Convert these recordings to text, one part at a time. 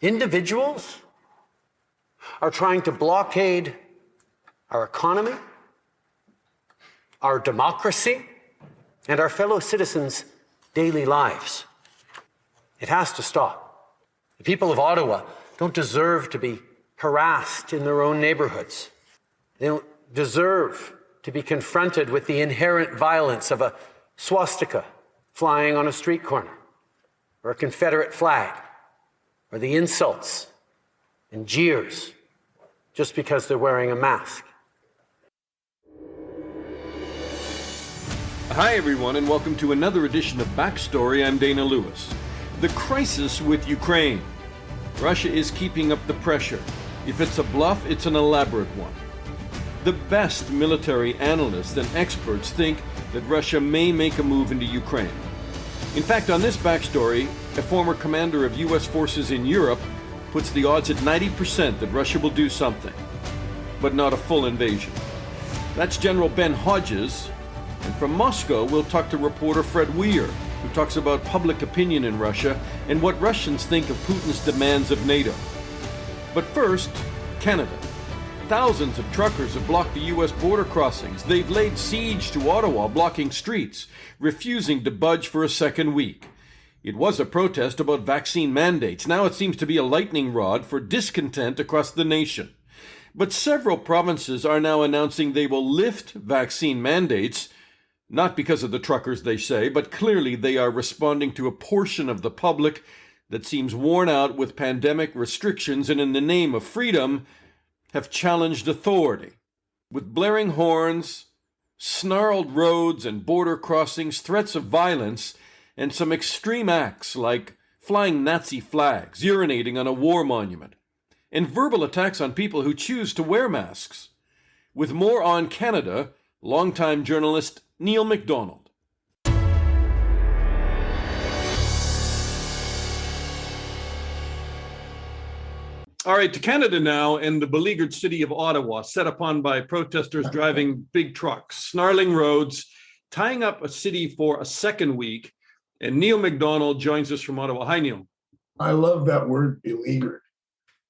Individuals are trying to blockade our economy, our democracy, and our fellow citizens' daily lives. It has to stop. The people of Ottawa don't deserve to be harassed in their own neighborhoods. They don't deserve to be confronted with the inherent violence of a swastika flying on a street corner, or a Confederate flag, or the insults and jeers just because they're wearing a mask. Hi everyone, and welcome to another edition of Backstory. I'm Dana Lewis. The crisis with Ukraine. Russia is keeping up the pressure. If it's a bluff, it's an elaborate one. The best military analysts and experts think that Russia may make a move into Ukraine. In fact, on this Backstory, a former commander of U.S. forces in Europe puts the odds at 90% that Russia will do something, but not a full invasion. That's General Ben Hodges. And from Moscow, we'll talk to reporter Fred Weir, who talks about public opinion in Russia and what Russians think of Putin's demands of NATO. But first, Canada. Thousands of truckers have blocked the U.S. border crossings. They've laid siege to Ottawa, blocking streets, refusing to budge for a second week. It was a protest about vaccine mandates. Now it seems to be a lightning rod for discontent across the nation. But several provinces are now announcing they will lift vaccine mandates, not because of the truckers, they say, but clearly they are responding to a portion of the public that seems worn out with pandemic restrictions and in the name of freedom have challenged authority. With blaring horns, snarled roads and border crossings, threats of violence, and some extreme acts like flying Nazi flags, urinating on a war monument, and verbal attacks on people who choose to wear masks. With more on Canada, longtime journalist Neil Macdonald. All right, to Canada now, and the beleaguered city of Ottawa, set upon by protesters driving big trucks, snarling roads, tying up a city for a second week. And Neil Macdonald joins us from Ottawa. Hi, Neil. I love that word, beleaguered.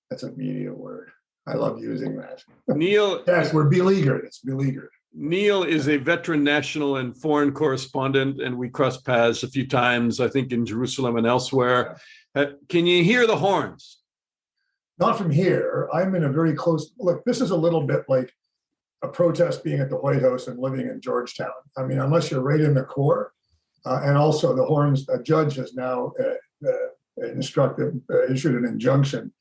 That's a media word. I love using that. Neil. Yes, we're beleaguered. It's beleaguered. Neil is a veteran national and foreign correspondent, and we crossed paths a few times, I think, in Jerusalem and elsewhere. Can you hear the horns? Not from here. I'm in a very close, look, this is a little bit like a protest being at the White House and living in Georgetown. I mean, unless you're right in the core, and also the horns, a judge has now issued an injunction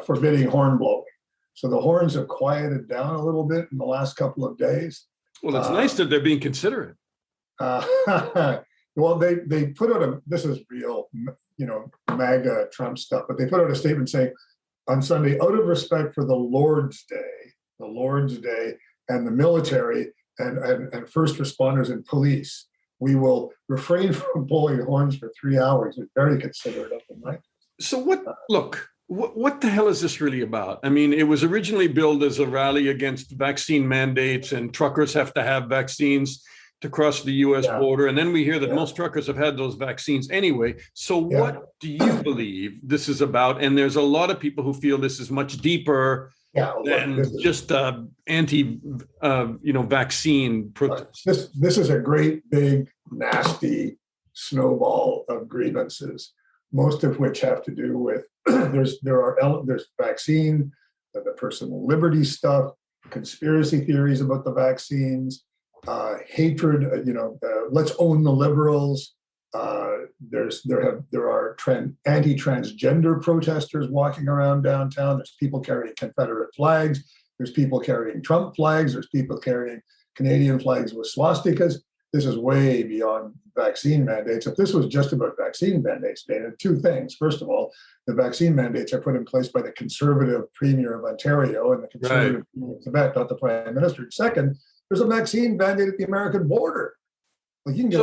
forbidding horn blowing. So the horns have quieted down a little bit in the last couple of days. Well, it's nice that they're being considerate. Well, they put out this is real, MAGA Trump stuff, but they put out a statement saying, on Sunday, out of respect for the Lord's Day and the military and first responders and police, we will refrain from blowing horns for 3 hours. It's very considerate of them, right? So what the hell is this really about? I mean, it was originally billed as a rally against vaccine mandates and truckers have to have vaccines to cross the U.S. border. And then we hear that most truckers have had those vaccines anyway. So what do you believe this is about? And there's a lot of people who feel this is much deeper than just vaccine protest. This is a great, big, nasty snowball of grievances, most of which have to do with there's vaccine, the personal liberty stuff, conspiracy theories about the vaccines, hatred, let's own the liberals. There are anti-transgender protesters walking around downtown. There's people carrying Confederate flags. There's people carrying Trump flags. There's people carrying Canadian flags with swastikas. This is way beyond vaccine mandates. If this was just about vaccine mandates, Dana, two things. First of all, the vaccine mandates are put in place by the Conservative Premier of Ontario and the Conservative Premier of Quebec, not the Prime Minister. Second, there's a vaccine mandate at the American border. Like you can get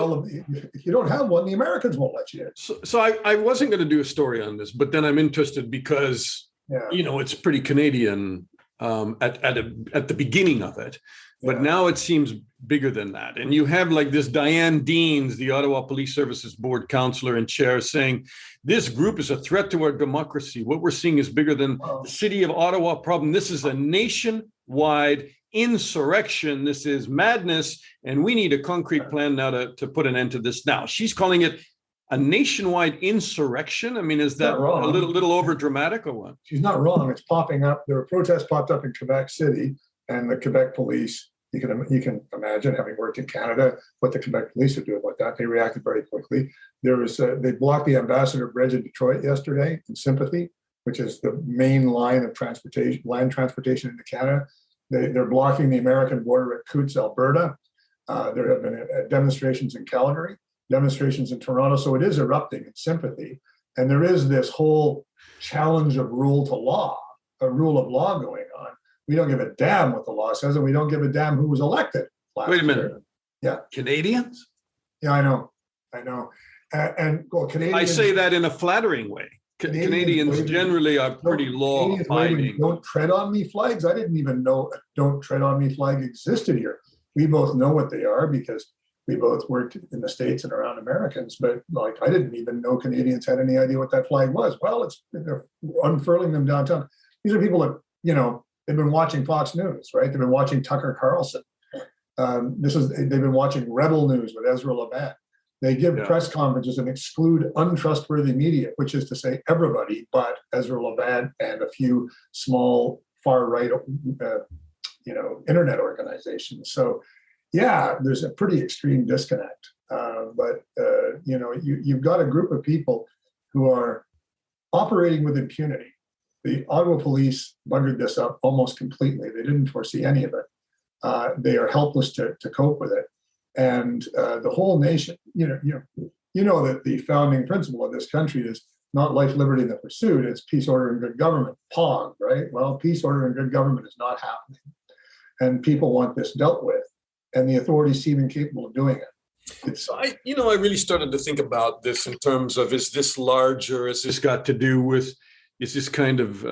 if you don't have one, the Americans won't let you in. So I wasn't going to do a story on this, but then I'm interested because, it's pretty Canadian at the beginning of it. But now it seems bigger than that. And you have like this Diane Deans, the Ottawa Police Services Board counselor and chair, saying this group is a threat to our democracy. What we're seeing is bigger than the city of Ottawa problem. This is a nationwide insurrection. This is madness. And we need a concrete plan now to put an end to this now. She's calling it a nationwide insurrection. I mean, is that a little over dramatic or what? She's not wrong. It's popping up. There were protests popped up in Quebec City, and the Quebec police, you can imagine, having worked in Canada, what the Quebec police would do about that. They reacted very quickly. They blocked the Ambassador Bridge in Detroit yesterday in sympathy, which is the main line of land transportation into Canada. They're blocking the American border at Coutts, Alberta. There have been demonstrations in Calgary, demonstrations in Toronto. So it is erupting in sympathy. And there is this whole challenge of rule of law going on. We don't give a damn what the law says, and we don't give a damn who was elected last Wait a minute. year. Yeah. Canadians? Yeah, I know. Canadians. I say that in a flattering way. Canadians generally are pretty law-abiding. Don't tread on me flags. I didn't even know a don't tread on me flag existed here. We both know what they are because we both worked in the States and around Americans, but like I didn't even know Canadians had any idea what that flag was. Well, they're unfurling them downtown. These are people that, they've been watching Fox News, right? They've been watching Tucker Carlson. They've been watching Rebel News with Ezra Levant. They give press conferences and exclude untrustworthy media, which is to say everybody but Ezra Levant and a few small far-right, internet organizations. So, yeah, there's a pretty extreme disconnect. You've got a group of people who are operating with impunity. The Ottawa police buggered this up almost completely. They didn't foresee any of it. They are helpless to cope with it. And the whole nation, you know that the founding principle of this country is not life, liberty, and the pursuit. It's peace, order, and good government. POG, right? Well, peace, order, and good government is not happening. And people want this dealt with. And the authorities seem incapable of doing it. I really started to think about this in terms of, is this larger? Is this got to do with, is this kind of,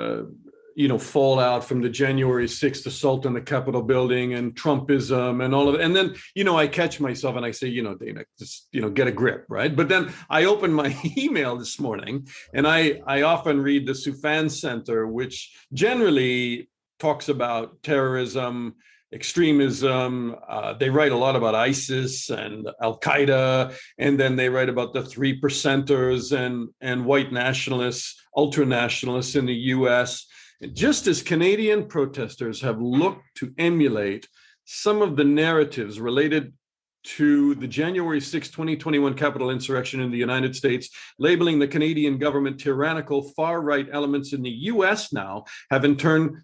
fallout from the January 6th assault on the Capitol building and Trumpism and all of it. And then, I catch myself and I say, Dana, just, get a grip, right? But then I opened my email this morning and I often read the Soufan Center, which generally talks about terrorism, extremism. They write a lot about ISIS and Al-Qaeda, and then they write about the 3%ers and white nationalists, ultra-nationalists in the US. Just as Canadian protesters have looked to emulate some of the narratives related to the January 6, 2021 Capitol insurrection in the United States, labeling the Canadian government tyrannical, far-right elements in the US now have in turn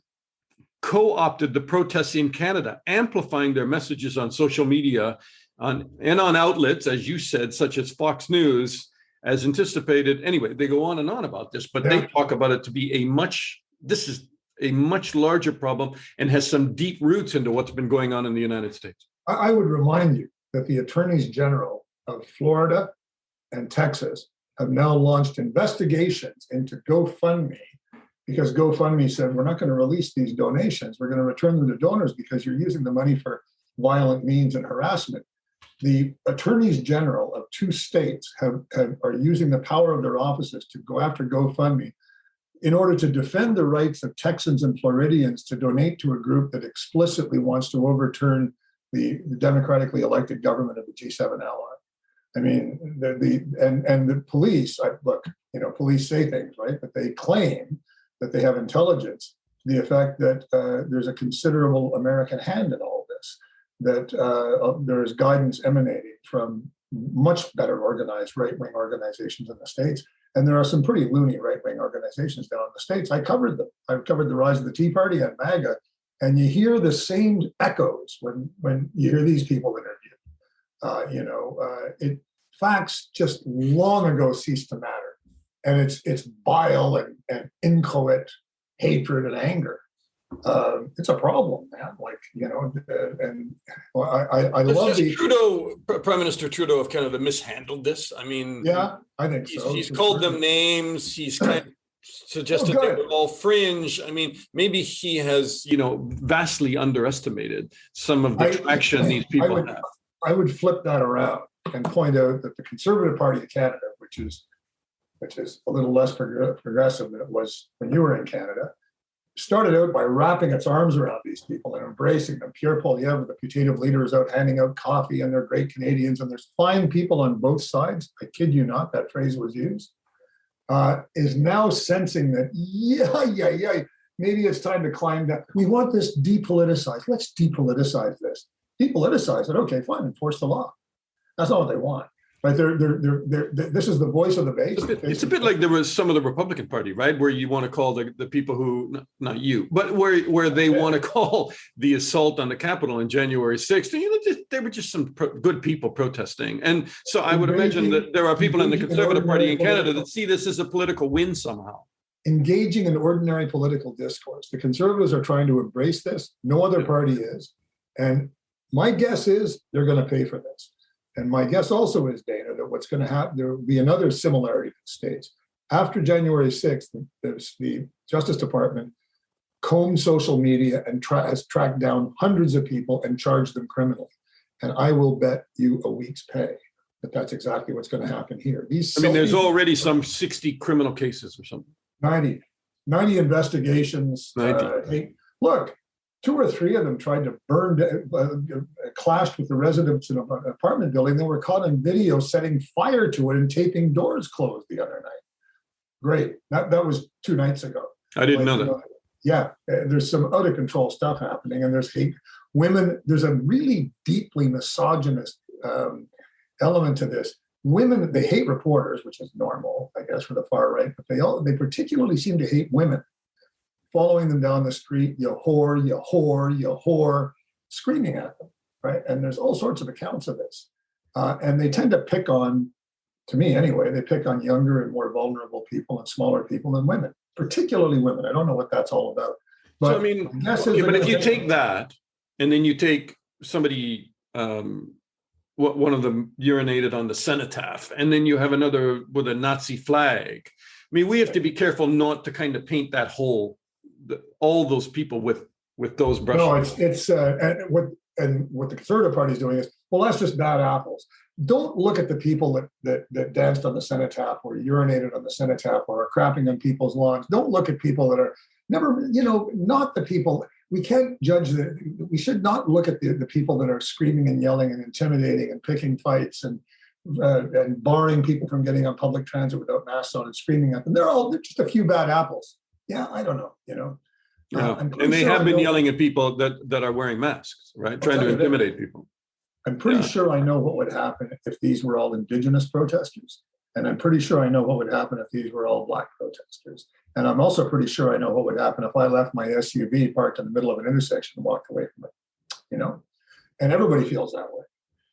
co-opted the protests in Canada, amplifying their messages on social media on outlets, as you said, such as Fox News, as anticipated. Anyway, they go on and on about this, but they talk about it to be this is a much larger problem and has some deep roots into what's been going on in the United States. I would remind you that the attorneys general of Florida and Texas have now launched investigations into GoFundMe because GoFundMe said, we're not going to release these donations. We're going to return them to donors because you're using the money for violent means and harassment. The attorneys general of two states are using the power of their offices to go after GoFundMe in order to defend the rights of Texans and Floridians to donate to a group that explicitly wants to overturn the democratically elected government of the G7 ally. I mean, the police, police say things, right? But they claim that they have intelligence to the effect that there's a considerable American hand in all this, that there is guidance emanating from much better organized right-wing organizations in the States. And there are some pretty loony right-wing organizations down in the States. I covered them. I've covered the rise of the Tea Party and MAGA, and you hear the same echoes when you hear these people interviewed. Facts just long ago ceased to matter, and it's bile and inchoate hatred and anger. It's a problem, man. I love Trudeau, Prime Minister Trudeau of Canada, mishandled this. I mean, yeah, I think so. He's called them names. He's kind of suggested they were all fringe. I mean, maybe he has, vastly underestimated some of the traction these people have. I would flip that around and point out that the Conservative Party of Canada, which is a little less progressive than it was when you were in Canada, started out by wrapping its arms around these people and embracing them. Pierre Poilievre, the putative leader, is out handing out coffee, and they're great Canadians, and there's fine people on both sides. I kid you not, that phrase was used. Is now sensing that, maybe it's time to climb down. We want this depoliticized. Let's depoliticize this. Depoliticize it. Okay, fine. Enforce the law. That's not what they want. Right? This is the voice of the base. It's a bit like there was some of the Republican Party, right, where you want to call the people who, not you, but where they want to call the assault on the Capitol on January 6th. They were just some good people protesting. And so I would imagine that there are people in the Conservative Party in Canada that see this as a political win somehow. Engaging in ordinary political discourse. The Conservatives are trying to embrace this. No other party is. And my guess is they're going to pay for this. And my guess also is, Dana, that what's going to happen, there will be another similarity to the States. After January 6th, the Justice Department combed social media and has tracked down hundreds of people and charged them criminally. And I will bet you a week's pay that that's exactly what's going to happen here. There's already some 60 criminal cases or something. 90 investigations. 90. Look, 2 or 3 of them tried to clashed with the residents in an apartment building. They were caught on video setting fire to it and taping doors closed the other night. Great. That was 2 nights ago. I didn't know that. Yeah, there's some out of control stuff happening, and there's hate. Women, there's a really deeply misogynist element to this. Women, they hate reporters, which is normal, I guess, for the far right, but they particularly seem to hate women. Following them down the street, you whore, you whore, you whore, screaming at them, right? And there's all sorts of accounts of this. And they tend to pick on, to me anyway, they pick on younger and more vulnerable people and smaller people than women, particularly women. I don't know what that's all about. But so, but if you take that, and then you take somebody, one of them urinated on the cenotaph, and then you have another with a Nazi flag. We have to be careful not to kind of paint that whole, all those people with those brushes. No, it's what the Conservative Party is doing is, well, that's just bad apples. Don't look at the people that danced on the cenotaph or urinated on the cenotaph or are crapping on people's lawns. Don't look at people that are never, not the people. We can't judge we should not look at the people that are screaming and yelling and intimidating and picking fights and barring people from getting on public transit without masks on and screaming at them. They're just a few bad apples. Yeah, I don't know, and they have been yelling at people that are wearing masks, right? Trying to intimidate people. I'm pretty sure I know what would happen if these were all Indigenous protesters. And I'm pretty sure I know what would happen if these were all Black protesters. And I'm also pretty sure I know what would happen if I left my SUV parked in the middle of an intersection and walked away from it, And everybody feels that way.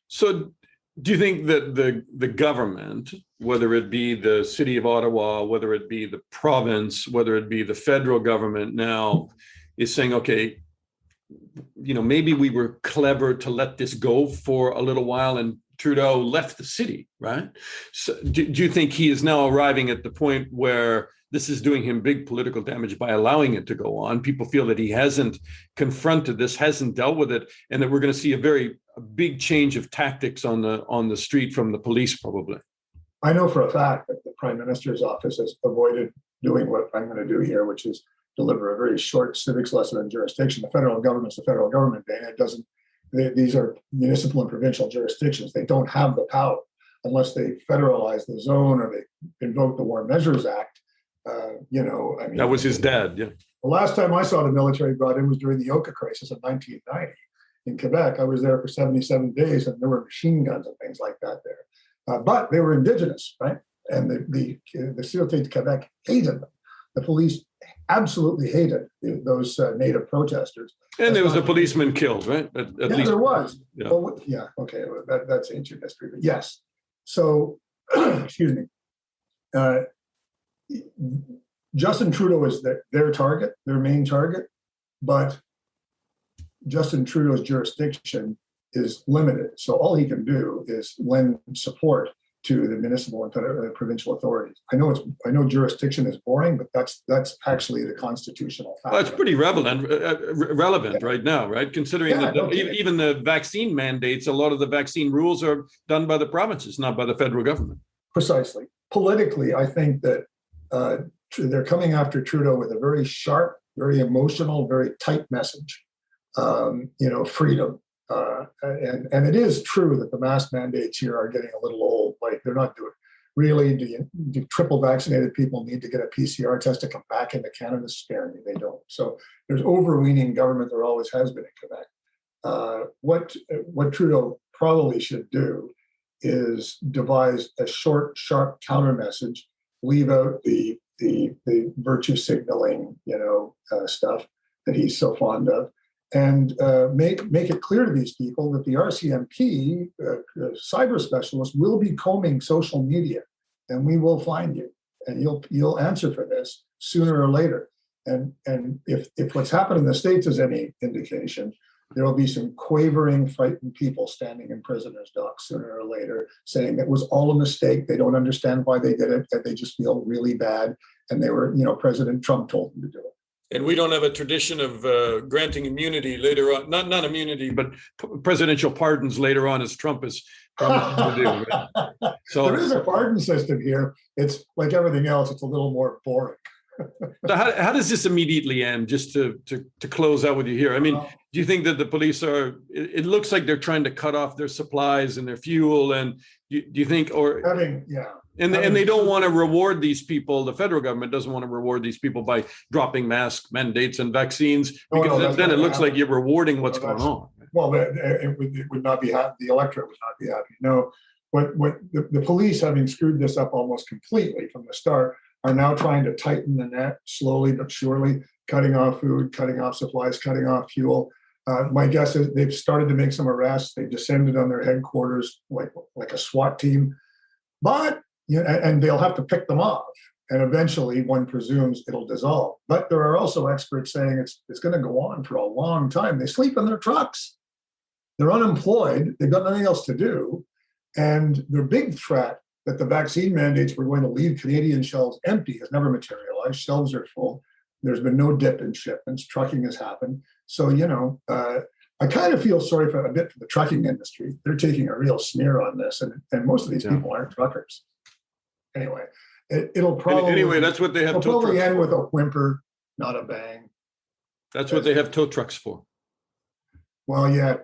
So do you think that the government, whether it be the city of Ottawa, whether it be the province, whether it be the federal government now, is saying, okay, maybe we were clever to let this go for a little while, and Trudeau left the city, right? So do you think he is now arriving at the point where this is doing him big political damage by allowing it to go on? People feel that he hasn't confronted this, hasn't dealt with it, and that we're going to see a big change of tactics on the street from the police, probably. I know for a fact that the Prime Minister's office has avoided doing what I'm going to do here, which is deliver a very short civics lesson on jurisdiction. The federal government's the federal government, Dana. These are municipal and provincial jurisdictions. They don't have the power unless they federalize the zone or they invoke the War Measures Act. That was his dad, yeah. The last time I saw the military brought in was during the Oka crisis of 1990 in Quebec. I was there for 77 days, and there were machine guns and things like that there. But they were Indigenous, right? And the Sûreté de Quebec hated them. The police absolutely hated those native protesters. And there was a policeman killed, right? At least there was. Yeah. Well, okay, that's ancient history, but yes. So, excuse me. Justin Trudeau is their target, their main target, but Justin Trudeau's jurisdiction is limited. So all he can do is lend support to the municipal and provincial authorities. I know jurisdiction is boring, but that's actually the constitutional fact. Well, it's pretty relevant right now, right? Considering that even the vaccine mandates, a lot of the vaccine rules are done by the provinces, not by the federal government. Precisely. Politically, I think that they're coming after Trudeau with a very sharp, very emotional, very tight message. Freedom. And it is true that the mask mandates here are getting a little old. Like, they're not doing. Really, do triple vaccinated people need to get a PCR test to come back into Canada? Spare me, they don't. So there's overweening government. There always has been in Quebec. What Trudeau probably should do is devise a short, sharp counter message, leave out the virtue signaling, stuff that he's so fond of, and make it clear to these people that the RCMP cyber specialist will be combing social media, and we will find you, and you'll answer for this sooner or later. And if what's happened in the States is any indication, there will be some quavering, frightened people standing in prisoners' docks sooner or later, saying it was all a mistake. They don't understand why they did it, that they just feel really bad, and they were, President Trump told them to do it. And we don't have a tradition of granting immunity later on, not immunity, but presidential pardons later on, as Trump is promising to do. Right? So there is a pardon system here. It's like everything else; it's a little more boring. So how does this immediately end? Just to close out with you here. I mean, do you think that the police are? It looks like they're trying to cut off their supplies and their fuel. And do you think, or And they don't want to reward these people. The federal government doesn't want to reward these people by dropping mask mandates and vaccins, because then it looks like you're rewarding what's going on. Well, it would not be happy. The electorate would not be happy. No, what the police, having screwed this up almost completely from the start, are now trying to tighten the net slowly but surely, cutting off food, cutting off supplies, cutting off fuel. My guess is they've started to make some arrests. They've descended on their headquarters like a SWAT team, but and they'll have to pick them off. And eventually, one presumes it'll dissolve. But there are also experts saying it's going to go on for a long time. They sleep in their trucks. They're unemployed. They've got nothing else to do. And their big threat that the vaccine mandates were going to leave Canadian shelves empty has never materialized. Shelves are full. There's been no dip in shipments. Trucking has happened. So, I kind of feel sorry for the trucking industry. They're taking a real smear on this. And most of these people aren't truckers. Anyway, it'll probably that's what they have. It'll probably end with a whimper, not a bang. That's what they have tow trucks for. Well, yeah,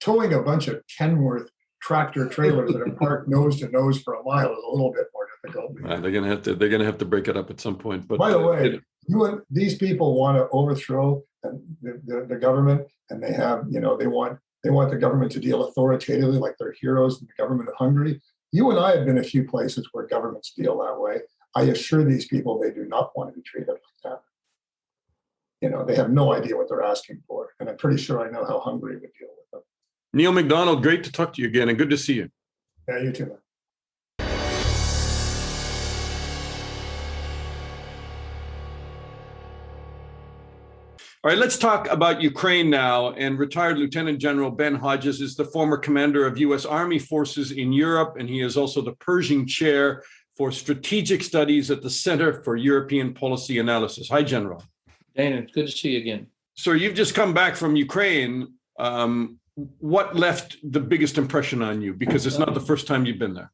towing a bunch of Kenworth tractor trailers that are parked nose to nose for a mile is a little bit more difficult. They're gonna have to break it up at some point. But by the way, these people want to overthrow the government, and they have they want the government to deal authoritatively like they're heroes in the government of Hungary. You and I have been a few places where governments deal that way. I assure these people they do not want to be treated like that. They have no idea what they're asking for. And I'm pretty sure I know how Hungary would deal with them. Neil Macdonald, great to talk to you again, and good to see you. Yeah, you too, man. All right, let's talk about Ukraine now. And retired Lieutenant General Ben Hodges is the former commander of U.S. Army forces in Europe, and he is also the Pershing Chair for Strategic Studies at the Center for European Policy Analysis. Hi, General. Dana, it's good to see you again. So you've just come back from Ukraine. What left the biggest impression on you? Because it's not the first time you've been there.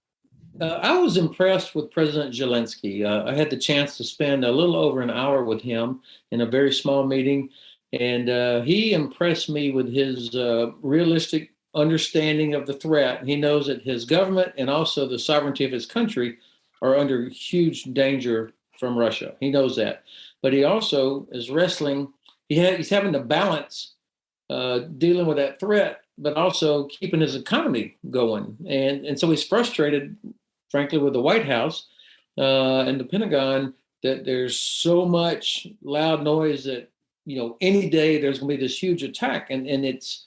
I was impressed with President Zelensky. I had the chance to spend a little over an hour with him in a very small meeting, and he impressed me with his realistic understanding of the threat. He knows that his government and also the sovereignty of his country are under huge danger from Russia. He knows that. But he also is wrestling. He's having to balance dealing with that threat, but also keeping his economy going. And so he's frustrated, frankly, with the White House and the Pentagon, that there's so much loud noise that, any day there's going to be this huge attack. And it's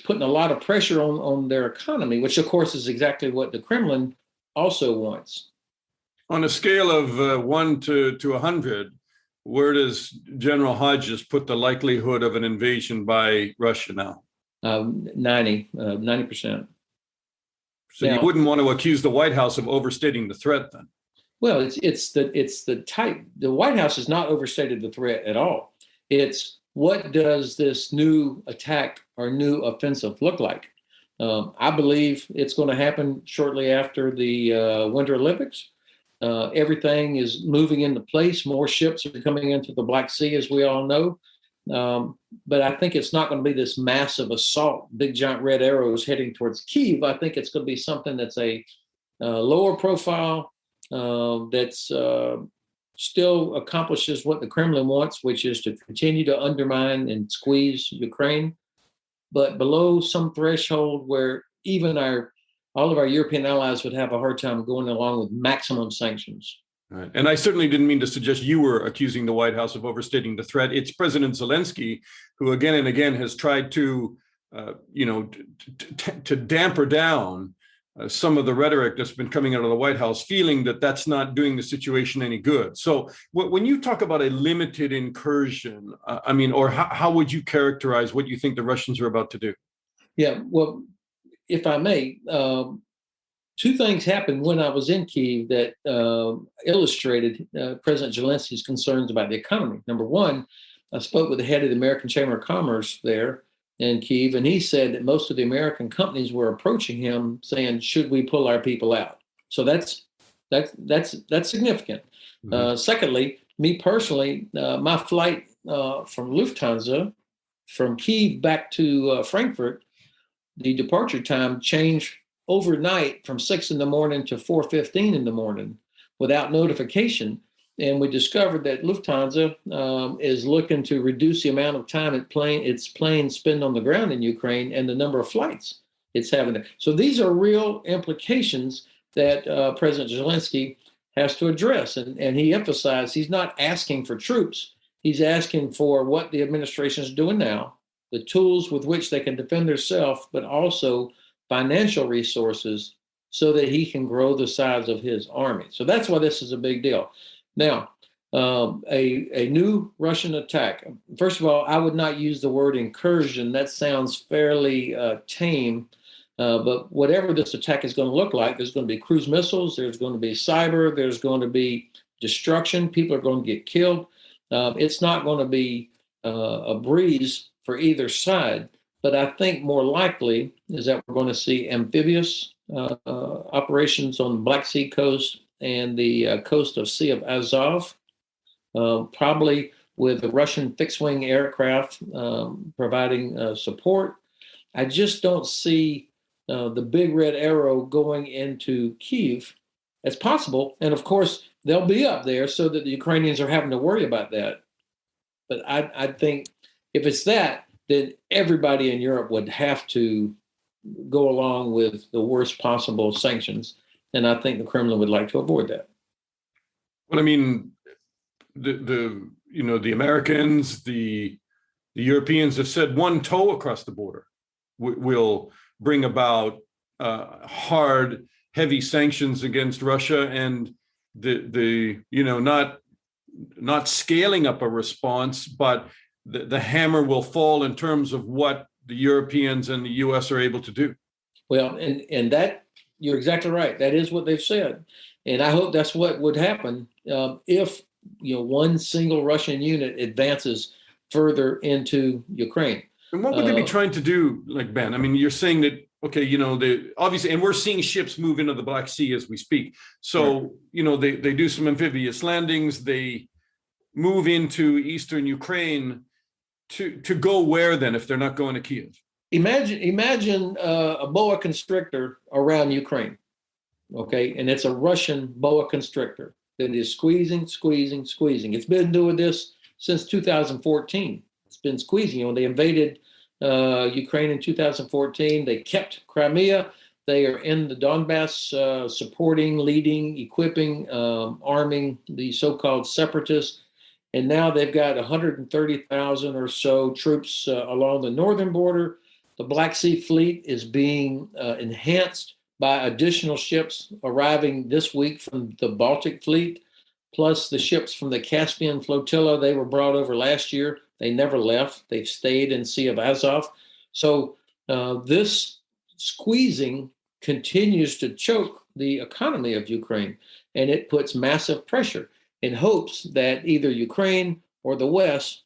putting a lot of pressure on their economy, which, of course, is exactly what the Kremlin also wants. On a scale of 1 to 100, where does General Hodges put the likelihood of an invasion by Russia now? 90%. So you wouldn't want to accuse the White House of overstating the threat then? Well, it's the type. The White House has not overstated the threat at all. It's what does this new attack or new offensive look like? I believe it's going to happen shortly after the Winter Olympics. Everything is moving into place. More ships are coming into the Black Sea, as we all know. But I think it's not going to be this massive assault, big giant red arrows heading towards Kyiv. I think it's going to be something that's a lower profile, that's still accomplishes what the Kremlin wants, which is to continue to undermine and squeeze Ukraine, but below some threshold where even all of our European allies would have a hard time going along with maximum sanctions. Right. And I certainly didn't mean to suggest you were accusing the White House of overstating the threat. It's President Zelensky who again and again has tried to, to damper down some of the rhetoric that's been coming out of the White House, feeling that that's not doing the situation any good. So when you talk about a limited incursion, how would you characterize what you think the Russians are about to do? Yeah, well, if I may, two things happened when I was in Kyiv that illustrated President Zelensky's concerns about the economy. Number one, I spoke with the head of the American Chamber of Commerce there in Kyiv, and he said that most of the American companies were approaching him saying, "Should we pull our people out?" So that's significant. Mm-hmm. Secondly, me personally, my flight from Lufthansa from Kyiv back to Frankfurt, the departure time changed overnight from 6 a.m. to 4:15 a.m. without notification. And we discovered that Lufthansa is looking to reduce the amount of time its planes spend on the ground in Ukraine and the number of flights it's having. So these are real implications that President Zelensky has to address. And he emphasized he's not asking for troops. He's asking for what the administration is doing now, the tools with which they can defend themselves, but also financial resources so that he can grow the size of his army. So that's why this is a big deal. Now, a new Russian attack. First of all, I would not use the word incursion. That sounds fairly tame. But whatever this attack is going to look like, there's going to be cruise missiles, there's going to be cyber, there's going to be destruction. People are going to get killed. It's not going to be a breeze for either side. But I think more likely is that we're going to see amphibious operations on the Black Sea coast and the coast of Sea of Azov, probably with the Russian fixed-wing aircraft providing support. I just don't see the big red arrow going into Kyiv. It's possible, and of course, they'll be up there so that the Ukrainians are having to worry about that. But I think if it's that, then everybody in Europe would have to go along with the worst possible sanctions. And I think the Kremlin would like to avoid that. Well, I mean, the Americans, the Europeans have said one tow across the border will bring about hard, heavy sanctions against Russia, and not scaling up a response, but the hammer will fall in terms of what the Europeans and the U.S. are able to do. Well, and that you're exactly right. That is what they've said, and I hope that's what would happen if one single Russian unit advances further into Ukraine. And what would they be trying to do, like, Ben? I mean, you're saying that, okay, obviously, and we're seeing ships move into the Black Sea as we speak. So, right. They do some amphibious landings. They move into eastern Ukraine to go where then if they're not going to Kyiv? Imagine a boa constrictor around Ukraine, okay? And it's a Russian boa constrictor that is squeezing. It's been doing this since 2014. It's been squeezing. When they invaded Ukraine in 2014, they kept Crimea. They are in the Donbass supporting, leading, equipping, arming the so-called separatists. And now they've got 130,000 or so troops along the northern border. The Black Sea Fleet is being enhanced by additional ships arriving this week from the Baltic Fleet, plus the ships from the Caspian Flotilla. They were brought over last year. They never left. They've stayed in Sea of Azov. So this squeezing continues to choke the economy of Ukraine, and it puts massive pressure in hopes that either Ukraine or the West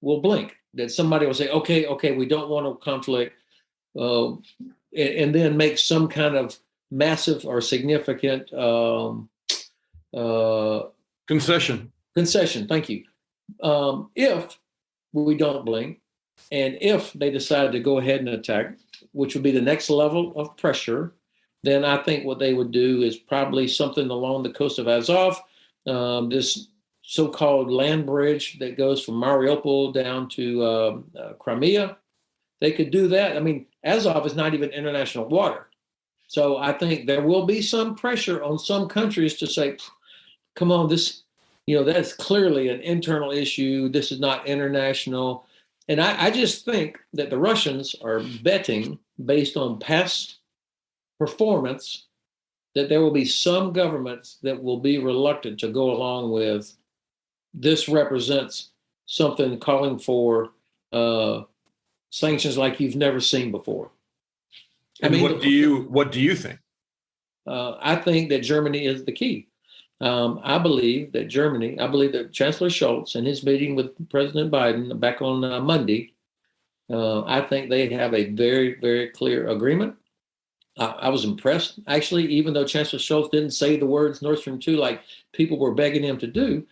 will blink, that somebody will say, okay, we don't want a conflict, and then make some kind of massive or significant Concession. Thank you. If we don't blink, and if they decide to go ahead and attack, which would be the next level of pressure, then I think what they would do is probably something along the coast of Azov, this so-called land bridge that goes from Mariupol down to Crimea. They could do that. I mean, Azov is not even international water. So I think there will be some pressure on some countries to say, come on, that's clearly an internal issue. This is not international. And I just think that the Russians are betting based on past performance that there will be some governments that will be reluctant to go along with this represents something calling for sanctions like you've never seen before. And what do you think? I think that Germany is the key. I believe that Chancellor Scholz in his meeting with President Biden back on Monday, I think they have a very, very clear agreement. I was impressed, actually, even though Chancellor Scholz didn't say the words Nord Stream 2 like people were begging him to do.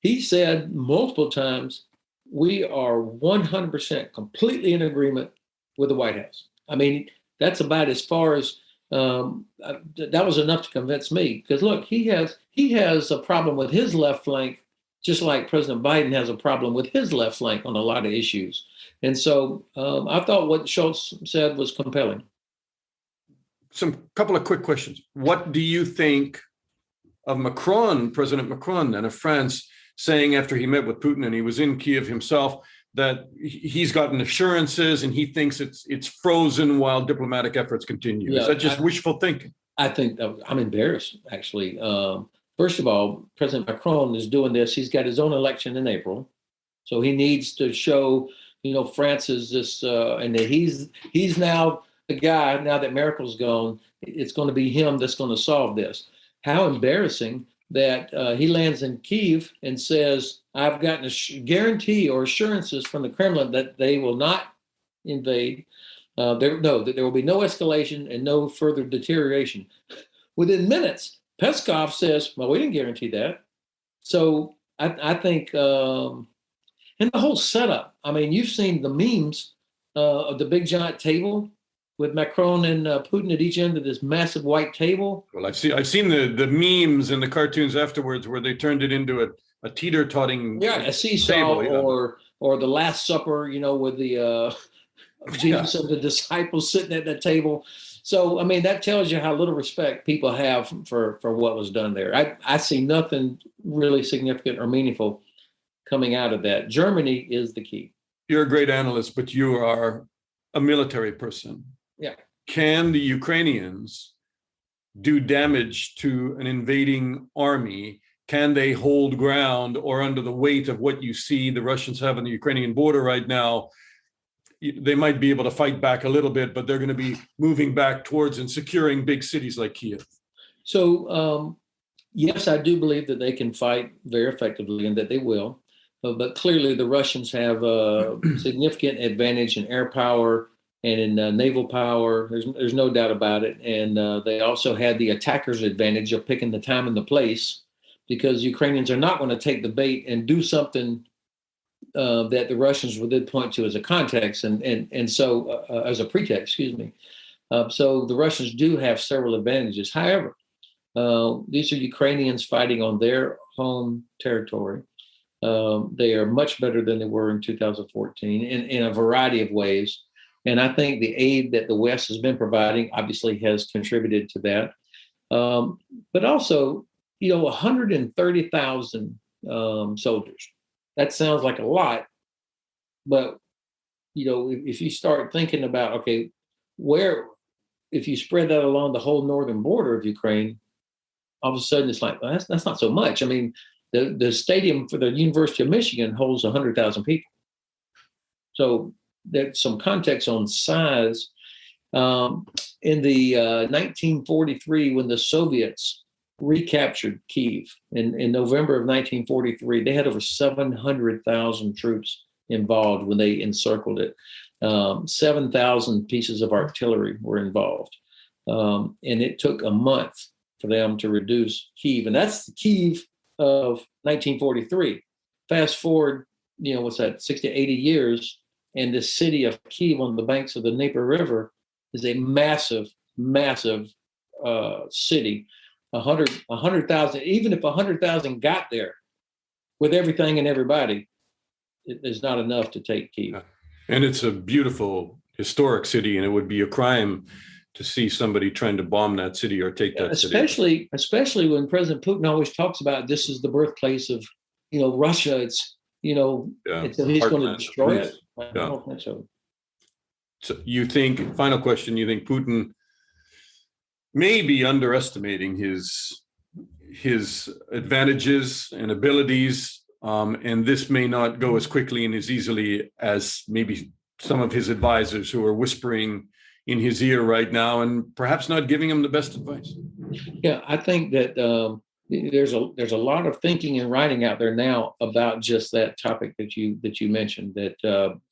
He said multiple times, we are 100% completely in agreement with the White House. I mean, that's about as far as that was enough to convince me. Because look, he has a problem with his left flank, just like President Biden has a problem with his left flank on a lot of issues. And so I thought what Scholz said was compelling. Some couple of quick questions. What do you think of President Macron, and of France, saying after he met with Putin and he was in Kiev himself, that he's gotten assurances and he thinks it's frozen while diplomatic efforts continue? Yeah, is that just wishful thinking? I think I'm embarrassed, actually. First of all, President Macron is doing this. He's got his own election in April. So he needs to show, France is this, and that he's now the guy, now that Merkel's gone, it's going to be him that's going to solve this. How embarrassing that he lands in Kyiv and says, I've gotten a guarantee or assurances from the Kremlin that they will not invade. That there will be no escalation and no further deterioration. Within minutes, Peskov says, well, we didn't guarantee that. So I think, and the whole setup, I mean, you've seen the memes of the big giant table with Macron and Putin at each end of this massive white table. Well, I've seen the memes and the cartoons afterwards where they turned it into a teeter-totting a seesaw table, or the Last Supper, with the Jesus and the disciples sitting at that table. So, I mean, that tells you how little respect people have for what was done there. I see nothing really significant or meaningful coming out of that. Germany is the key. You're a great analyst, but you are a military person. Yeah. Can the Ukrainians do damage to an invading army? Can they hold ground, or under the weight of what you see the Russians have on the Ukrainian border right now, they might be able to fight back a little bit, but they're going to be moving back towards and securing big cities like Kiev? So, yes, I do believe that they can fight very effectively and that they will. But clearly the Russians have a significant advantage in air power and in naval power. There's no doubt about it. And they also had the attacker's advantage of picking the time and the place, because Ukrainians are not going to take the bait and do something that the Russians would then point to as a context and so as a pretext, so the Russians do have several advantages. However, these are Ukrainians fighting on their home territory. They are much better than they were in 2014 in a variety of ways. And I think the aid that the West has been providing obviously has contributed to that. But also, 130,000 soldiers. That sounds like a lot. But, if you start thinking about, okay, if you spread that along the whole northern border of Ukraine, all of a sudden it's like, well, that's not so much. I mean, the stadium for the University of Michigan holds 100,000 people. So there's some context on size. In the 1943, when the Soviets recaptured Kyiv in November of 1943, they had over 700,000 troops involved when they encircled it. 7,000 pieces of artillery were involved. And it took a month for them to reduce Kyiv. And that's the Kyiv of 1943. Fast forward, 60, 80 years, and the city of Kyiv on the banks of the Dnieper River is a massive, massive city. 100,000, even if 100,000 got there with everything and everybody, there's not enough to take Kyiv. And it's a beautiful historic city, and it would be a crime to see somebody trying to bomb that city or take that city. Especially when President Putin always talks about this is the birthplace of, Russia. It's, he's going to destroy it. I don't think so. So you think, final question, you think Putin may be underestimating his advantages and abilities, and this may not go as quickly and as easily as maybe some of his advisors who are whispering in his ear right now and perhaps not giving him the best advice? Yeah, I think that there's a lot of thinking and writing out there now about just that topic that you mentioned, that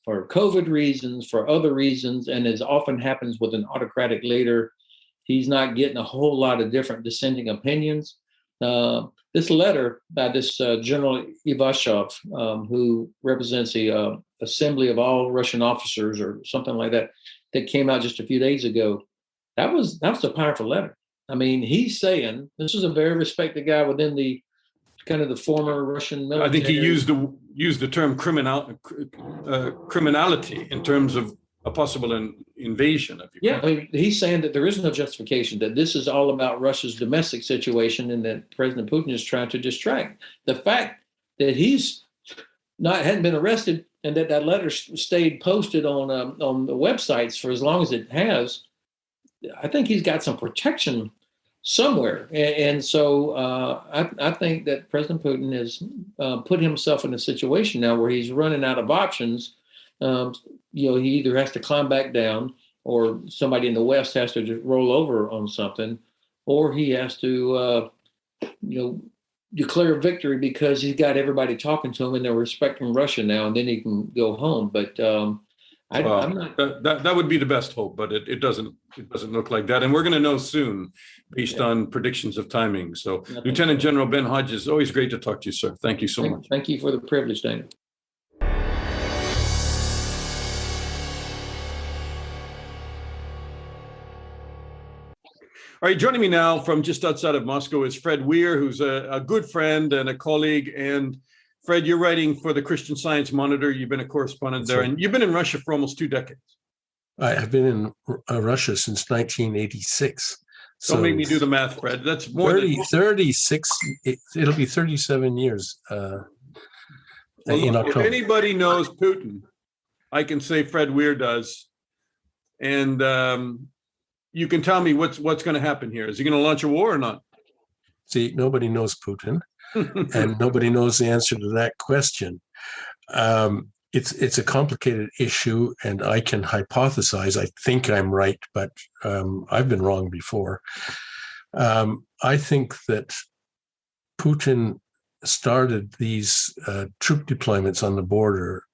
for COVID reasons, for other reasons, and as often happens with an autocratic leader, he's not getting a whole lot of different dissenting opinions. This letter by this General Ivashov, who represents the Assembly of All Russian Officers or something like that, that came out just a few days ago, that was a powerful letter. I mean, he's saying this is a very respected guy within the kind of the former Russian military. I think he used the term criminality in terms of a possible invasion of Ukraine. Yeah, I mean, he's saying that there is no justification, that this is all about Russia's domestic situation and that President Putin is trying to distract. The fact that he's hadn't been arrested and that letter stayed posted on the websites for as long as it has, I think he's got some protection somewhere. And so I think that President Putin has put himself in a situation now where he's running out of options. He either has to climb back down, or somebody in the West has to just roll over on something, or he has to, declare victory because he's got everybody talking to him and they're respecting Russia now, and then he can go home. But I'm not. That would be the best hope, but it doesn't look like that, and we're going to know soon, based on predictions of timing. So, Lieutenant General Ben Hodges, always great to talk to you, sir. Thank you so much. Thank you for the privilege, Dana. All right, joining me now from just outside of Moscow is Fred Weir, who's a good friend and a colleague. And Fred, you're writing for the Christian Science Monitor. You've been a correspondent there, and you've been in Russia for almost 2 decades. I have been in Russia since 1986. Don't make me do the math, Fred. That's more 36. It'll be 37 years in October. If anybody knows Putin, I can say Fred Weir does. And you can tell me what's going to happen here. Is he going to launch a war or not? See, nobody knows Putin, and nobody knows the answer to that question. It's a complicated issue, and I can hypothesize. I think I'm right, but I've been wrong before. I think that Putin started these troop deployments on the border.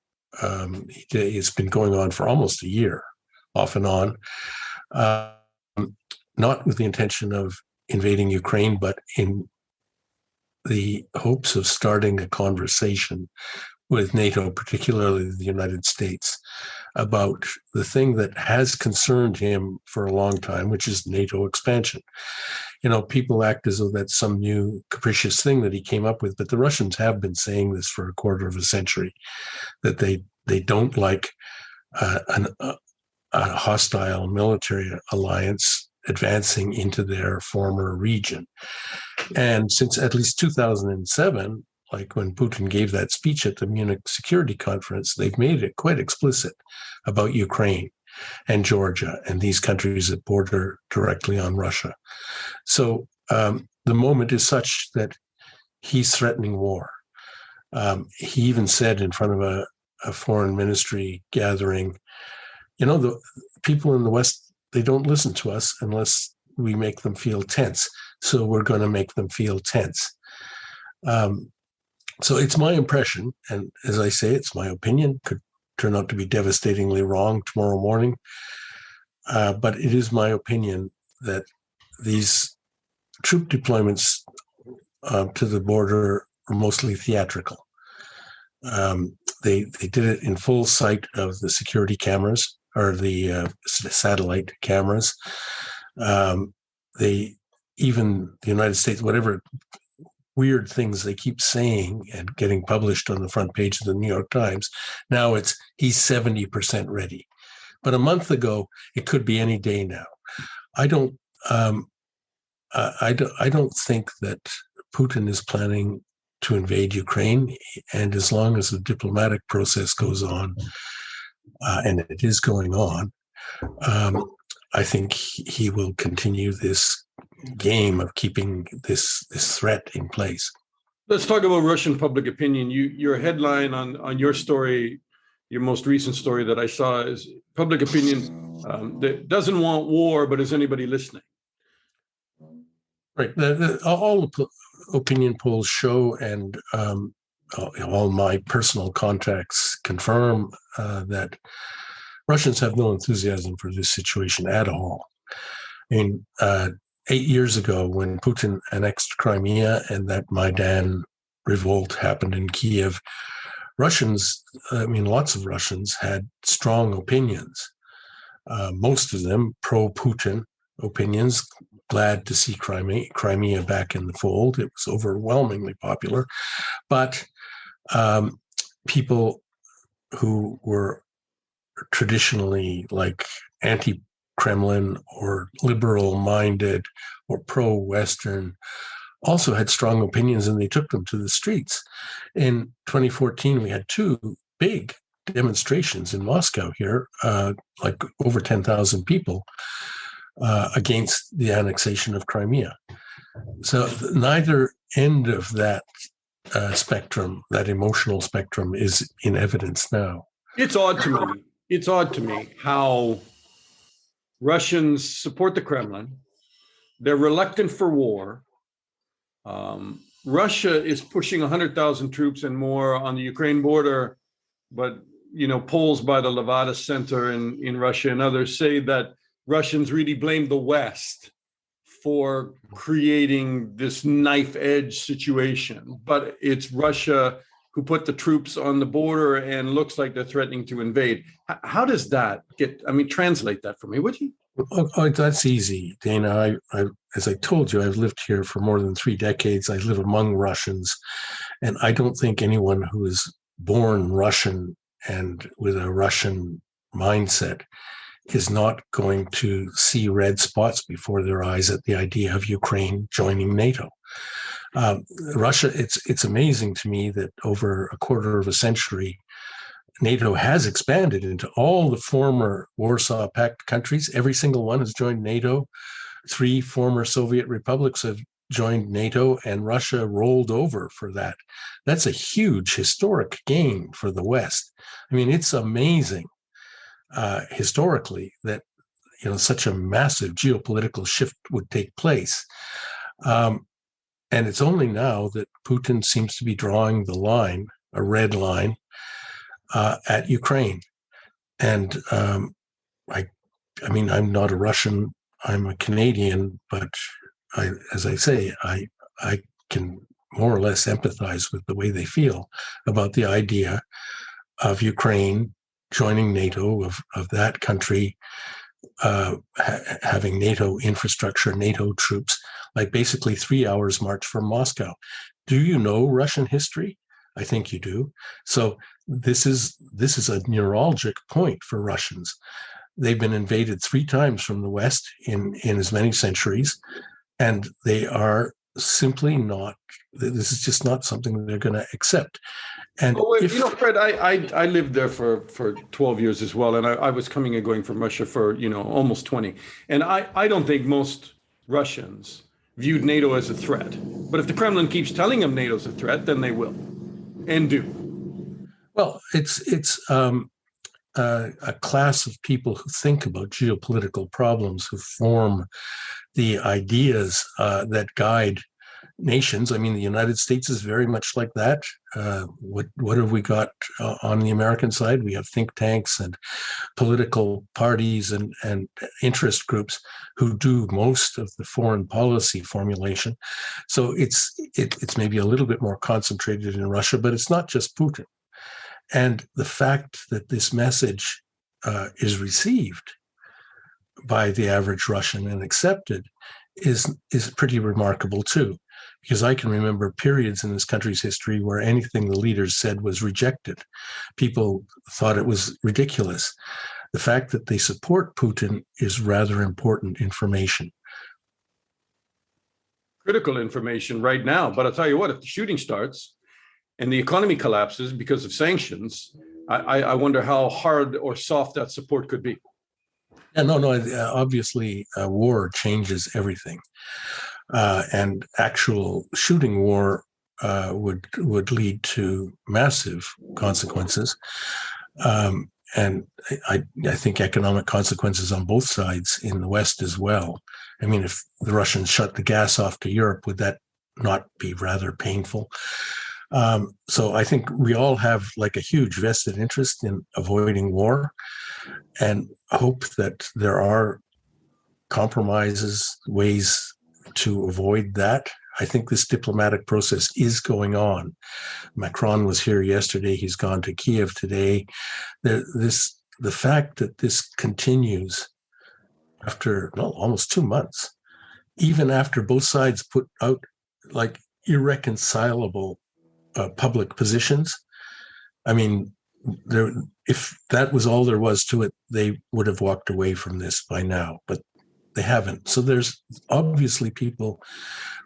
It's been going on for almost a year, off and on. Not with the intention of invading Ukraine, but in the hopes of starting a conversation with NATO, particularly the United States, about the thing that has concerned him for a long time, which is NATO expansion. People act as though that's some new capricious thing that he came up with, but the Russians have been saying this for a quarter of a century, that they don't like a hostile military alliance advancing into their former region. And since at least 2007, like when Putin gave that speech at the Munich Security Conference, they've made it quite explicit about Ukraine and Georgia and these countries that border directly on Russia. So the moment is such that he's threatening war. He even said in front of a foreign ministry gathering, the people in the West they don't listen to us unless we make them feel tense. So we're going to make them feel tense. So it's my impression, and as I say, it's my opinion, could turn out to be devastatingly wrong tomorrow morning. But it is my opinion that these troop deployments to the border are mostly theatrical. They did it in full sight of the security cameras or the satellite cameras. Even the United States, whatever weird things they keep saying and getting published on the front page of the New York Times, now it's he's 70% ready. But a month ago, it could be any day now. I don't think that Putin is planning to invade Ukraine, and as long as the diplomatic process goes on, and it is going on, I think he will continue this game of keeping this threat in place. Let's talk about Russian public opinion. Your headline on your story, your most recent story that I saw, is public opinion that doesn't want war, but is anybody listening? Right. All the opinion polls show, and all my personal contacts confirm that Russians have no enthusiasm for this situation at all. I mean, 8 years ago, when Putin annexed Crimea and that Maidan revolt happened in Kiev, lots of Russians had strong opinions. Most of them pro-Putin opinions, glad to see Crimea back in the fold. It was overwhelmingly popular. But people who were traditionally like anti-Kremlin or liberal-minded or pro-Western also had strong opinions, and they took them to the streets. In 2014, we had two big demonstrations in Moscow here, like over 10,000 people, against the annexation of Crimea. So neither end of that spectrum, that emotional spectrum, is in evidence now. It's odd to me how Russians support the Kremlin. They're reluctant for war. Russia is pushing 100,000 troops and more on the Ukraine border, but polls by the Levada Center in Russia and others say that Russians really blame the West for creating this knife edge situation, but it's Russia who put the troops on the border and looks like they're threatening to invade. How does that translate that for me, would you? Oh, that's easy, Dana. As I told you, I've lived here for more than 3 decades. I live among Russians, and I don't think anyone who is born Russian and with a Russian mindset is not going to see red spots before their eyes at the idea of Ukraine joining NATO. Russia, it's amazing to me that over a quarter of a century, NATO has expanded into all the former Warsaw Pact countries. Every single one has joined NATO. 3 former Soviet republics have joined NATO, and Russia rolled over for that. That's a huge historic gain for the West. I mean, it's amazing historically that such a massive geopolitical shift would take place. And it's only now that Putin seems to be drawing the line, a red line, at Ukraine. And I'm not a Russian, I'm a Canadian, but as I say, I can more or less empathize with the way they feel about the idea of Ukraine joining NATO, of that country having NATO infrastructure, NATO troops, like basically 3 hours march from Moscow. Do you know Russian history? I think you do. So this is a neuralgic point for Russians. They've been invaded 3 times from the West in as many centuries, and they are simply not. This is just not something they're going to accept. And Fred, I lived there for 12 years as well, and I was coming and going from Russia for almost 20. And I don't think most Russians viewed NATO as a threat. But if the Kremlin keeps telling them NATO's a threat, then they will and do. Well, it's a class of people who think about geopolitical problems, who form the ideas that guide nations. I mean, the United States is very much like that. What have we got on the American side? We have think tanks and political parties and interest groups who do most of the foreign policy formulation. So it's maybe a little bit more concentrated in Russia, but it's not just Putin. And the fact that this message is received by the average Russian and accepted is pretty remarkable too, because I can remember periods in this country's history where anything the leaders said was rejected. People thought it was ridiculous. The fact that they support Putin is rather important information. Critical information right now. But I'll tell you what, if the shooting starts and the economy collapses because of sanctions, I wonder how hard or soft that support could be. Yeah, no. Obviously, war changes everything, and actual shooting war would lead to massive consequences, and I think economic consequences on both sides in the West as well. I mean, if the Russians shut the gas off to Europe, would that not be rather painful? So I think we all have like a huge vested interest in avoiding war, and hope that there are compromises, ways to avoid that. I think this diplomatic process is going on. Macron was here yesterday. He's gone to Kiev today. The fact that this continues after almost 2 months, even after both sides put out like irreconcilable public positions. I mean, if that was all there was to it, they would have walked away from this by now, but they haven't. So there's obviously people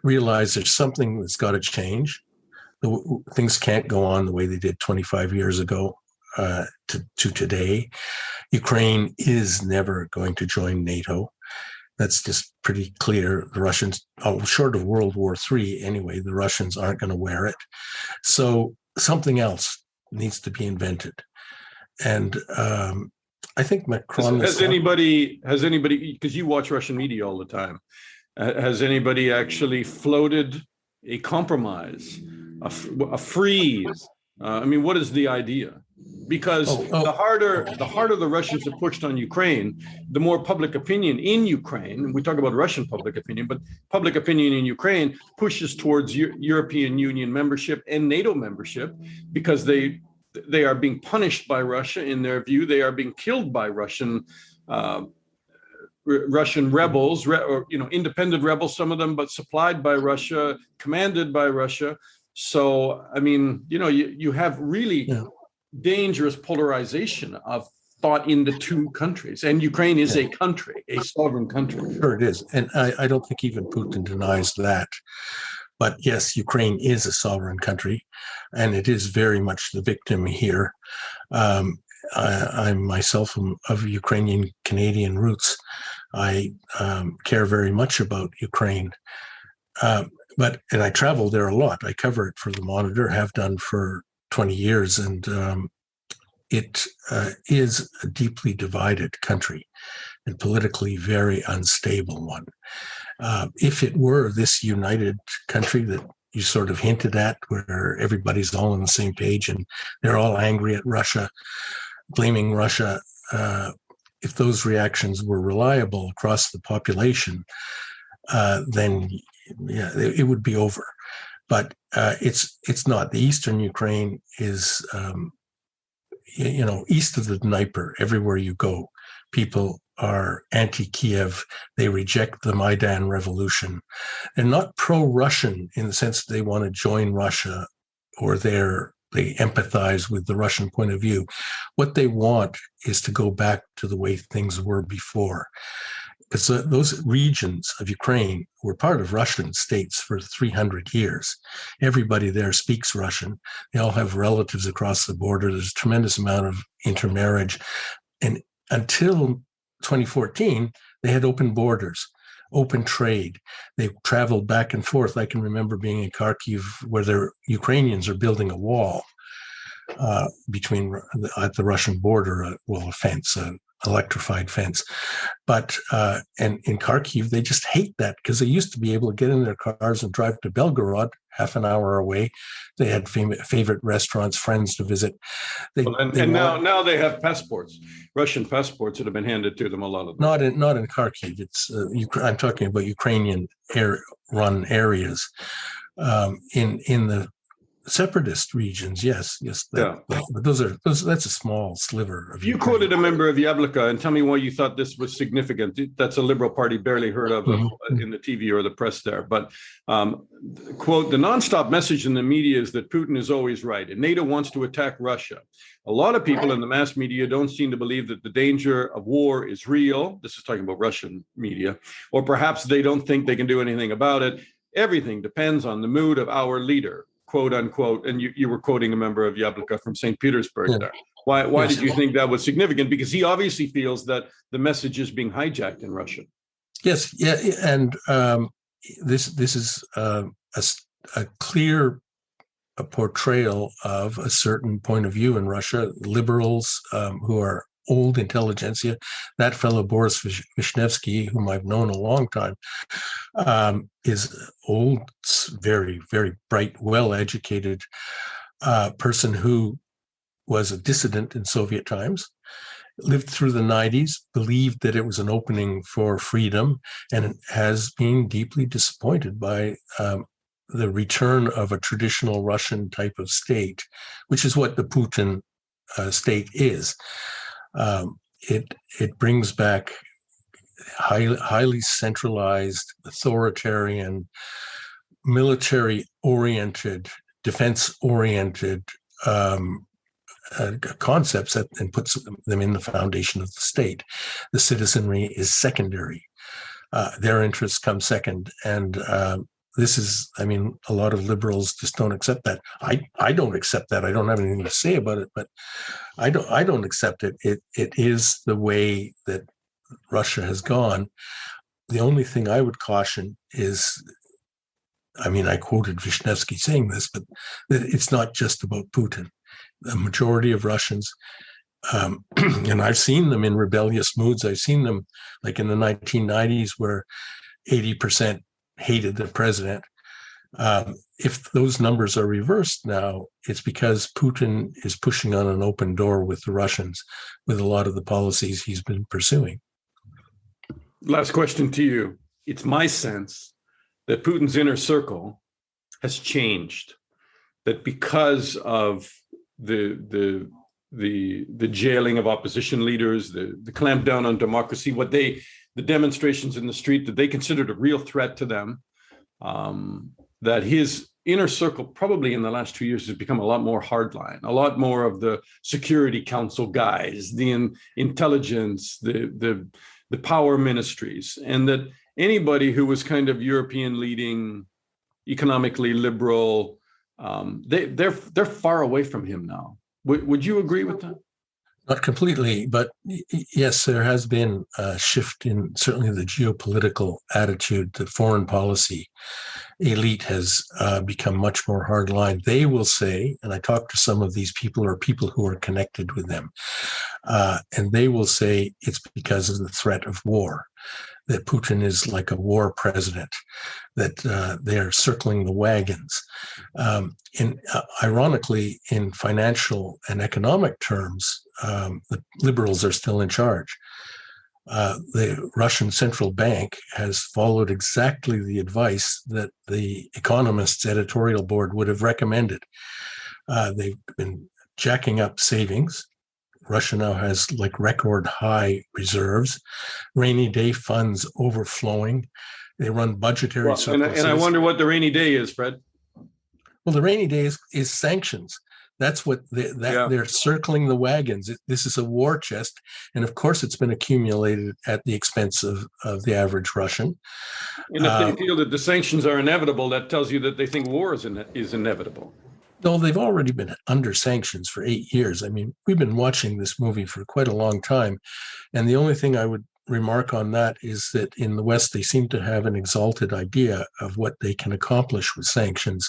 realize there's something that's got to change. Things can't go on the way they did 25 years ago to today. Ukraine is never going to join NATO. That's just pretty clear. The Russians, short of World War III anyway, the Russians aren't going to wear it. So something else needs to be invented. And I think Macron... Has anybody, because you watch Russian media all the time, has anybody actually floated a compromise, a freeze? I mean, what is the idea? Because the harder the Russians have pushed on Ukraine, the more public opinion in Ukraine, we talk about Russian public opinion, but public opinion in Ukraine pushes towards European Union membership and NATO membership, because they are being punished by Russia. In their view, they are being killed by Russian rebels, or independent rebels, some of them, but supplied by Russia, commanded by Russia. So, I mean, you have really dangerous polarization of thought in the two countries. And Ukraine is a country, a sovereign country. Sure it is. And I don't think even Putin denies that. But yes, Ukraine is a sovereign country, and it is very much the victim here. I myself am of Ukrainian Canadian roots. I care very much about Ukraine. And I travel there a lot. I cover it for the Monitor, have done for 20 years, and it is a deeply divided country and politically very unstable one. If it were this united country that you sort of hinted at, where everybody's all on the same page and they're all angry at Russia, blaming Russia, if those reactions were reliable across the population, then it would be over. But it's not. The eastern Ukraine is, east of the Dnieper. Everywhere you go, people are anti-Kiev. They reject the Maidan revolution. They're not pro-Russian in the sense that they want to join Russia or they empathize with the Russian point of view. What they want is to go back to the way things were before. Because those regions of Ukraine were part of Russian states for 300 years. Everybody there speaks Russian. They all have relatives across the border. There's a tremendous amount of intermarriage. And until 2014, they had open borders, open trade. They traveled back and forth. I can remember being in Kharkiv where the Ukrainians are building a wall. between at the Russian border, a fence, an electrified fence. But and in Kharkiv, they just hate that because they used to be able to get in their cars and drive to Belgorod, half an hour away. They had favorite restaurants, friends to visit. Now they have passports, Russian passports that have been handed to them. A lot of them. Not in Kharkiv. It's I'm talking about Ukrainian run areas. In the separatist regions, yes, but that's a small sliver of. You Ukraine. quoted a member of Yabloko, and tell me why you thought this was significant. That's a Liberal Party barely heard of in the TV or the press there. But quote: the nonstop message in the media is that Putin is always right, and NATO wants to attack Russia. A lot of people in the mass media don't seem to believe that the danger of war is real. This is talking about Russian media, or perhaps they don't think they can do anything about it. Everything depends on the mood of our leader, quote unquote. And you were quoting a member of Yabloko from St. Petersburg there. Why did you think that was significant? Because he obviously feels that the message is being hijacked in Russia. Yes, yeah, and this is a clear portrayal of a certain point of view in Russia. Liberals who are old intelligentsia, that fellow Boris Vishnevsky, whom I've known a long time, is old, very, very bright, well-educated person who was a dissident in Soviet times, lived through the 90s, believed that it was an opening for freedom, and has been deeply disappointed by the return of a traditional Russian type of state, which is what the Putin state is. It brings back highly centralized, authoritarian, military-oriented, defense-oriented concepts and puts them in the foundation of the state. The citizenry is secondary. Their interests come second. And this is, I mean, a lot of liberals just don't accept that. I don't accept that. I don't have anything to say about it, but I don't accept it. It is the way that Russia has gone. The only thing I would caution is, I mean, I quoted Vishnevsky saying this, but that it's not just about Putin. The majority of Russians, and I've seen them in rebellious moods. I've seen them like in the 1990s where 80% hated the president. If those numbers are reversed now, it's because Putin is pushing on an open door with the Russians with a lot of the policies he's been pursuing. Last question to you. It's my sense that Putin's inner circle has changed, that because of the jailing of opposition leaders, the clampdown on democracy, the demonstrations in the street that they considered a real threat to them, that his inner circle probably in the last 2 years has become a lot more hardline, a lot more of the Security Council guys, the intelligence, the power ministries, and that anybody who was kind of European leading, economically liberal, they're far away from him now. Would you agree with that? Not completely, but yes, there has been a shift in certainly the geopolitical attitude. The foreign policy elite has become much more hardline. They will say, and I talk to some of these people or people who are connected with them, and they will say it's because of the threat of war, that Putin is like a war president, that they are circling the wagons. Ironically, in financial and economic terms, the liberals are still in charge. The Russian central bank has followed exactly the advice that the Economist's editorial board would have recommended. They've been jacking up savings. Russia now has like record high reserves, rainy day funds overflowing. They run budgetary surpluses. And I wonder what the rainy day is, Fred. Well, the rainy day is sanctions. That's what they're circling the wagons. This is a war chest. And of course, it's been accumulated at the expense of the average Russian. And if they feel that the sanctions are inevitable, that tells you that they think war is inevitable. Though they've already been under sanctions for 8 years. I mean, we've been watching this movie for quite a long time. And the only thing I would remark on that is that in the West, they seem to have an exalted idea of what they can accomplish with sanctions.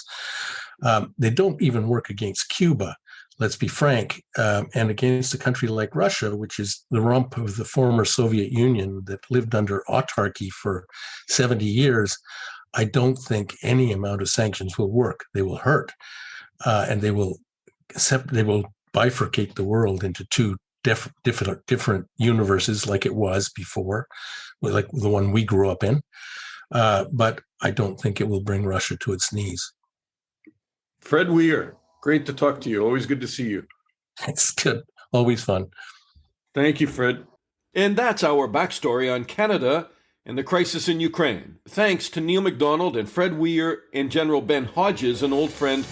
They don't even work against Cuba, let's be frank, and against a country like Russia, which is the rump of the former Soviet Union that lived under autarky for 70 years, I don't think any amount of sanctions will work. They will hurt, and they will bifurcate the world into two different universes, like it was before, like the one we grew up in. But I don't think it will bring Russia to its knees. Fred Weir, great to talk to you. Always good to see you. It's good. Always fun. Thank you, Fred. And that's our backstory on Canada and the crisis in Ukraine. Thanks to Neil Macdonald and Fred Weir and General Ben Hodges, an old friend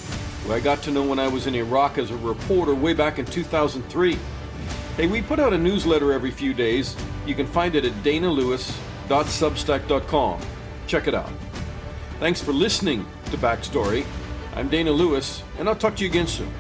who I got to know when I was in Iraq as a reporter way back in 2003. Hey, we put out a newsletter every few days. You can find it at danalewis.substack.com. Check it out. Thanks for listening to Backstory. I'm Dana Lewis, and I'll talk to you again soon.